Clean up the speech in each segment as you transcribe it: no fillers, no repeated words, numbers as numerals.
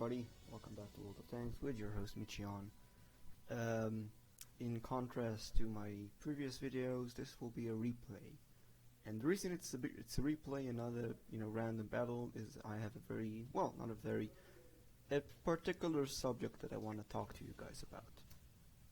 everybody, welcome back to World of Tanks with your host Michion. In contrast to my previous videos, this will be a replay. And the reason it's a replay, another random battle, is I have a particular subject that I want to talk to you guys about.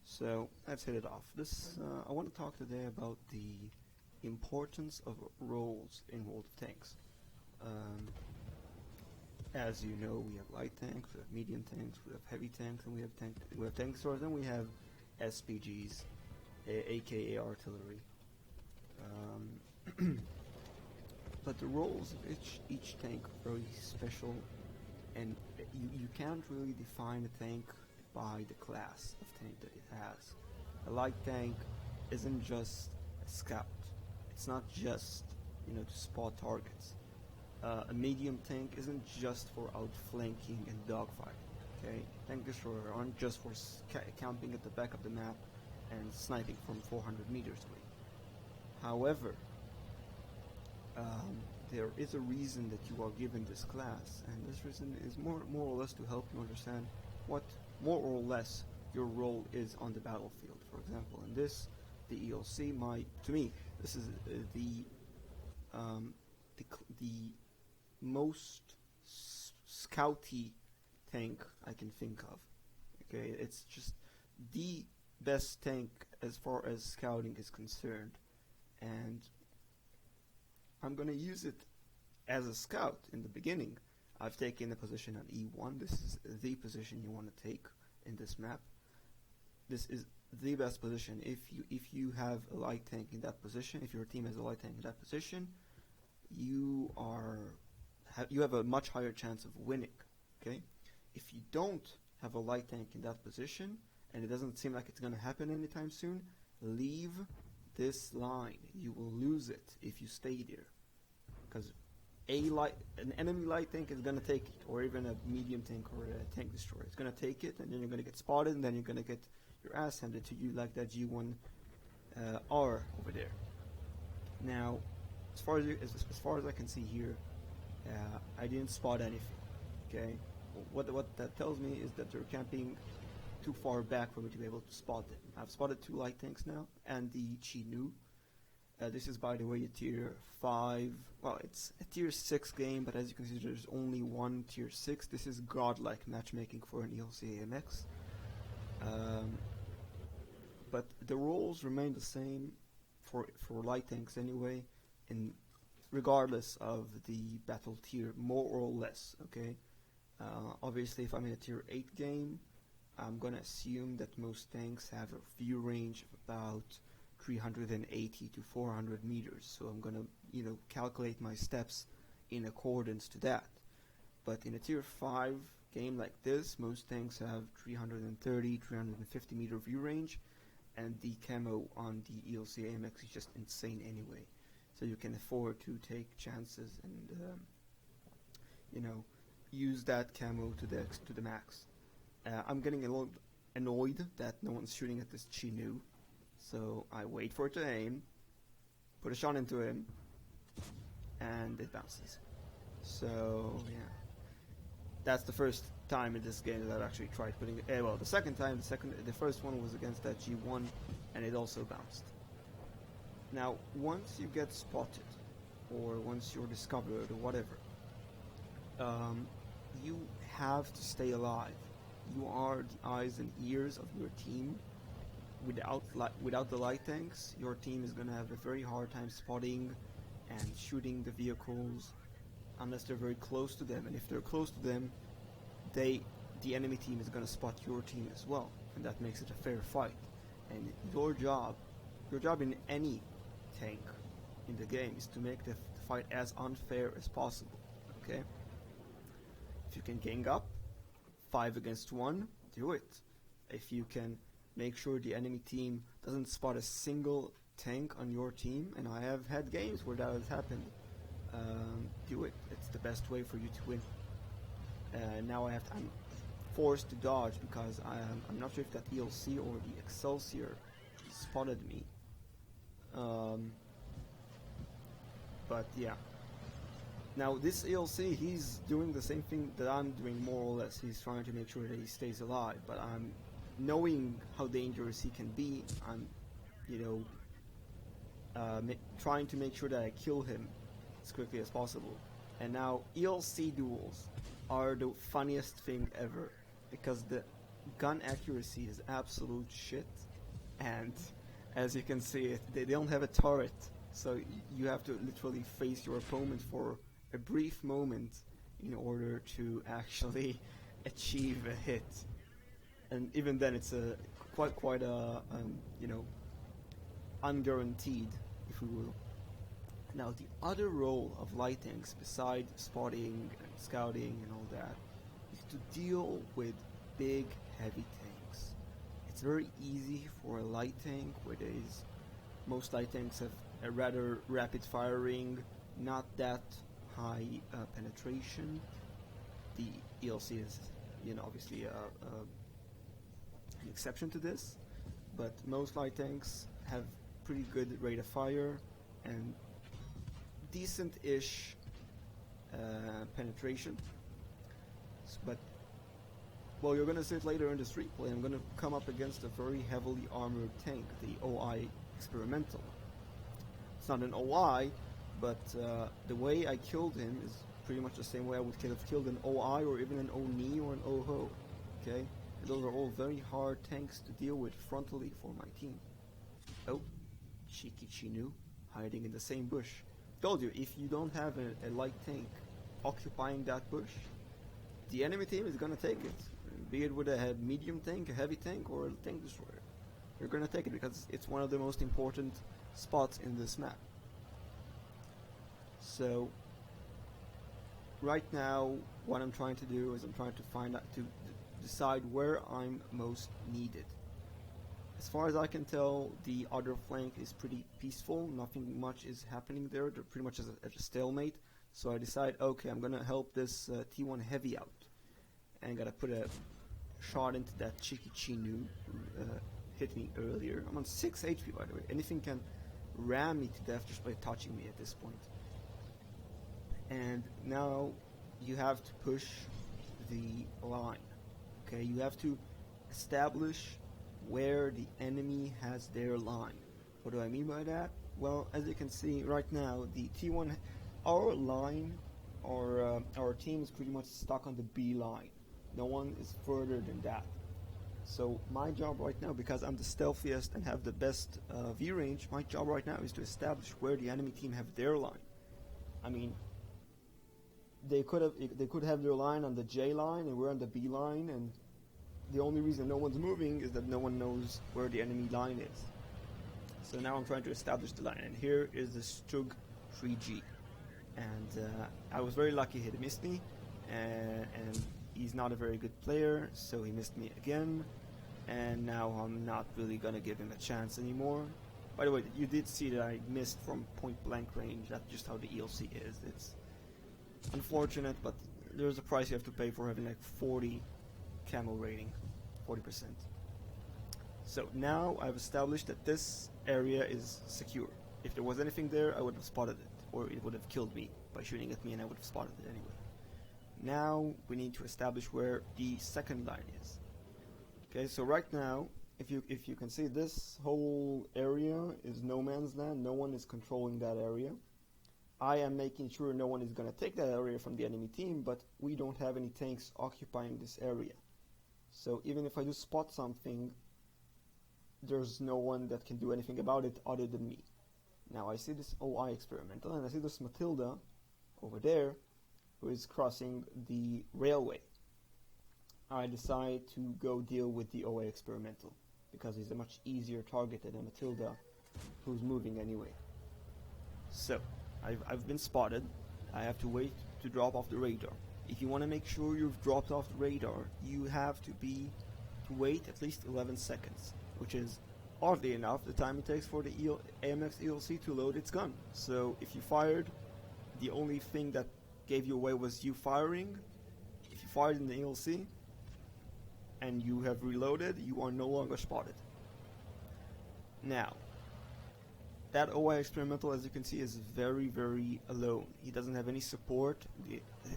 So let's hit it off. I want to talk today about the importance of roles in World of Tanks. As you know, we have light tanks, we have medium tanks, we have heavy tanks, and we have tank destroyers, and we have SPGs, aka artillery. But the roles of each tank are very special, and you can't really define a tank by the class of tank that it has. A light tank isn't just a scout. It's not just to spot targets. A medium tank isn't just for outflanking and dogfighting. Okay, tank destroyers aren't just for camping at the back of the map and sniping from 400 meters away. However, there is a reason that you are given this class, and this reason is more or less to help you understand what more or less your role is on the battlefield. For example, in this, the ELC to me, this is the most scouty tank I can think of. Okay, it's just the best tank as far as scouting is concerned, and I'm gonna use it as a scout in the beginning. I've taken a position on E1. This is the position you want to take in this map. This is the best position. If you have a light tank in that position, if your team has a light tank in that position, you have a much higher chance of winning. Okay, if you don't have a light tank in that position, and it doesn't seem like it's going to happen anytime soon, leave this line. You will lose it if you stay there, because an enemy light tank is going to take it, or even a medium tank or a tank destroyer. It's going to take it, and then you're going to get spotted, and then you're going to get your ass handed to you like that G1 R over there. Now, as far as I can see here, I didn't spot anything. Okay, what that tells me is that they're camping too far back for me to be able to spot them. I've spotted 2 light tanks now, and the Chi-Nu. This is, by the way, a tier 5. Well, it's a tier 6 game, but as you can see, there's only one tier 6. This is godlike matchmaking for an ELC AMX. But the roles remain the same for light tanks anyway, regardless of the battle tier, more or less. Okay. Obviously, if I'm in a tier 8 game, I'm gonna assume that most tanks have a view range of about 380 to 400 meters. So I'm gonna, calculate my steps in accordance to that. But in a tier 5 game like this, most tanks have 330, 350 meter view range, and the camo on the ELC AMX is just insane anyway. So you can afford to take chances and, use that camo to the max. I'm getting a little annoyed that no one's shooting at this Chi-Nu, so I wait for it to aim, put a shot into him, and it bounces. So yeah, that's the first time in this game that I've actually tried putting it. The first one was against that G1, and it also bounced. Now, once you get spotted, or once you're discovered, or whatever, you have to stay alive. You are the eyes and ears of your team. Without the light tanks, your team is going to have a very hard time spotting and shooting the vehicles unless they're very close to them. And if they're close to them, the enemy team is going to spot your team as well, and that makes it a fair fight. And your job in any tank in the game is to make the fight as unfair as possible. Okay? If you can gang up 5 against 1, do it. If you can make sure the enemy team doesn't spot a single tank on your team, and I have had games where that has happened, do it. It's the best way for you to win. Now I'm forced to dodge because I'm not sure if that ELC or the Excelsior spotted me. But yeah, Now this ELC, he's doing the same thing that I'm doing more or less. He's trying to make sure that he stays alive, but I'm knowing how dangerous he can be. I'm, you know, trying to make sure that I kill him as quickly as possible. And now ELC duels are the funniest thing ever because the gun accuracy is absolute shit, and as you can see, they don't have a turret, so you have to literally face your opponent for a brief moment in order to actually achieve a hit. And even then, it's a quite a you know, unguaranteed, if we will. Now, the other role of light tanks, besides spotting and scouting and all that, is to deal with big, heavy tanks. It's very easy for a light tank, most light tanks have a rather rapid firing, not that high penetration. The ELC is, you know, obviously an exception to this, but most light tanks have pretty good rate of fire and decent-ish penetration. But, well, you're gonna see it later in the street play. I'm gonna come up against a very heavily armored tank, the OI Experimental. It's not an OI, but the way I killed him is pretty much the same way I would have killed an OI or even an ONI or an OHO. Okay? And those are all very hard tanks to deal with frontally for my team. Oh, Cheeky Chinu, hiding in the same bush. Told you, if you don't have a light tank occupying that bush, the enemy team is gonna take it. Be it with a medium tank, a heavy tank, or a tank destroyer. You're gonna take it because it's one of the most important spots in this map. So, right now, what I'm trying to do is I'm trying to find out, to decide where I'm most needed. As far as I can tell, the other flank is pretty peaceful. Nothing much is happening there. They're pretty much at a stalemate. So I decide, okay, I'm gonna help this T1 heavy out, and gotta put a shot into that Cheeky Chinu who hit me earlier. I'm on 6 HP, by the way. Anything can ram me to death just by touching me at this point. And now you have to push the line. Okay, you have to establish where the enemy has their line. What do I mean by that? Well, as you can see right now, the T1, our line, our team is pretty much stuck on the B line. No one is further than that. So my job right now, because I'm the stealthiest and have the best V range, my job right now is to establish where the enemy team have their line. I mean, they could have their line on the J line and we're on the B line, and the only reason no one's moving is that no one knows where the enemy line is. So now I'm trying to establish the line, and here is the Stug 3G. And I was very lucky he missed me, and he's not a very good player, so he missed me again, and now I'm not really gonna give him a chance anymore. By the way, you did see that I missed from point blank range. That's just how the ELC is. It's unfortunate, but there's a price you have to pay for having like 40 camo rating, 40%. So now I've established that this area is secure. If there was anything there, I would have spotted it, or it would have killed me by shooting at me, and I would have spotted it anyway. Now we need to establish where the second line is. Okay, so right now, if you can see, this whole area is no man's land. No one is controlling that area. I am making sure no one is going to take that area from the enemy team, but we don't have any tanks occupying this area. So even if I do spot something, there's no one that can do anything about it other than me. Now I see this OI Experimental, and I see this Matilda over there, who is crossing the railway. I decide to go deal with the OI Experimental, because he's a much easier target than a Matilda, who's moving anyway. So, I've been spotted. I have to wait to drop off the radar. If you want to make sure you've dropped off the radar, you have to wait at least 11 seconds, which is, oddly enough, the time it takes for the AMX ELC to load its gun. So if you fired, the only thing that gave you away was you firing. If you fired in the ELC and you have reloaded, you are no longer spotted. Now, that OI experimental, as you can see, is very, very alone. He doesn't have any support.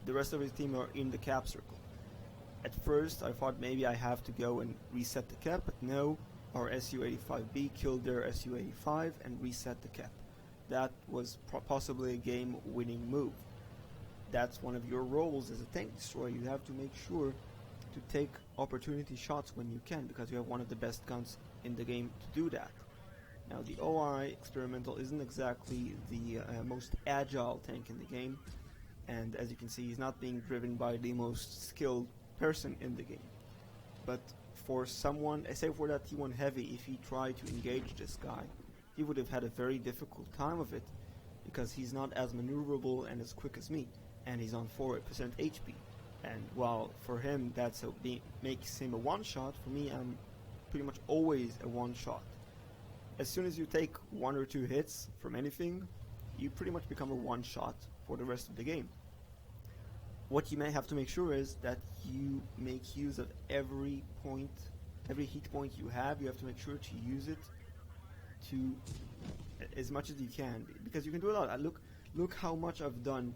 The rest of his team are in the cap circle. At first, I thought maybe I have to go and reset the cap, but no, our SU-85B killed their SU-85 and reset the cap. That was possibly a game-winning move. That's one of your roles as a tank destroyer. You have to make sure to take opportunity shots when you can, because you have one of the best guns in the game to do that. Now, the OI experimental isn't exactly the most agile tank in the game, and as you can see, he's not being driven by the most skilled person in the game. But for someone, say for that T1 Heavy, if he tried to engage this guy, he would have had a very difficult time of it, because he's not as maneuverable and as quick as me, and he's on 4% HP. And while for him that's makes him a one-shot, for me I'm pretty much always a one-shot. As soon as you take 1 or 2 hits from anything, you pretty much become a one-shot for the rest of the game. What you may have to make sure is that you make use of every hit point you have. You have to make sure to use it to as much as you can, because you can do a lot. Look how much I've done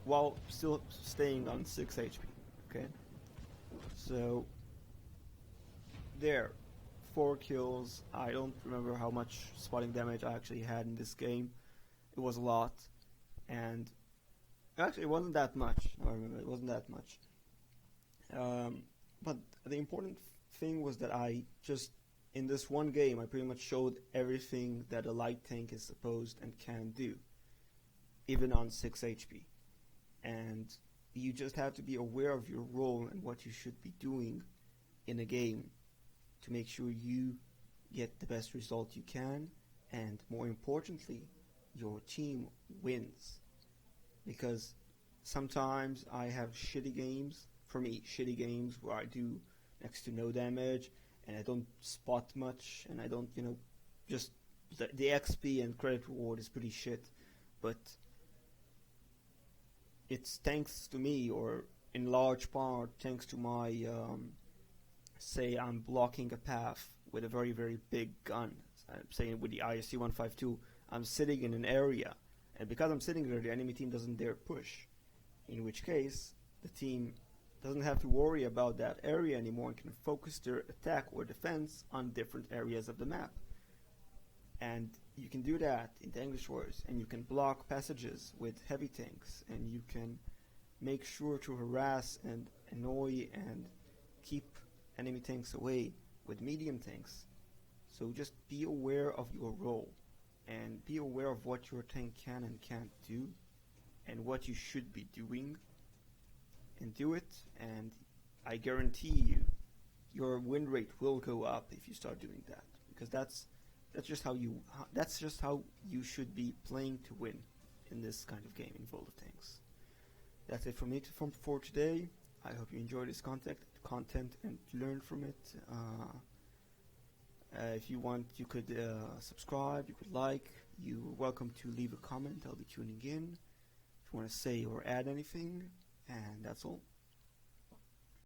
while still staying on 6 HP. Okay, so there, 4 kills. I don't remember how much spotting damage I actually had in this game. It was a lot, and actually it wasn't that much. I remember it wasn't that much. But the important thing was that I just, in this one game, I pretty much showed everything that a light tank is supposed and can do, even on 6 HP. And you just have to be aware of your role and what you should be doing in a game to make sure you get the best result you can, and more importantly, your team wins. Because sometimes I have shitty games, where I do next to no damage and I don't spot much, and I don't, just the XP and credit reward is pretty shit, but it's thanks to me, or in large part thanks to my say I'm blocking a path with a very, very big gun. I'm saying with the ISC-152, I'm sitting in an area, and because I'm sitting there, the enemy team doesn't dare push, in which case the team doesn't have to worry about that area anymore and can focus their attack or defense on different areas of the map. And you can do that in the English wars, and you can block passages with heavy tanks, and you can make sure to harass and annoy and keep enemy tanks away with medium tanks. So just be aware of your role, and be aware of what your tank can and can't do, and what you should be doing, and do it, and I guarantee you your win rate will go up if you start doing that, because that's just how you should be playing to win in this kind of game in World of Tanks. That's it from me for today. I hope you enjoy this content and learn from it. If you want, you could subscribe, you could like, you're welcome to leave a comment. I'll be tuning in if you want to say or add anything, and that's all.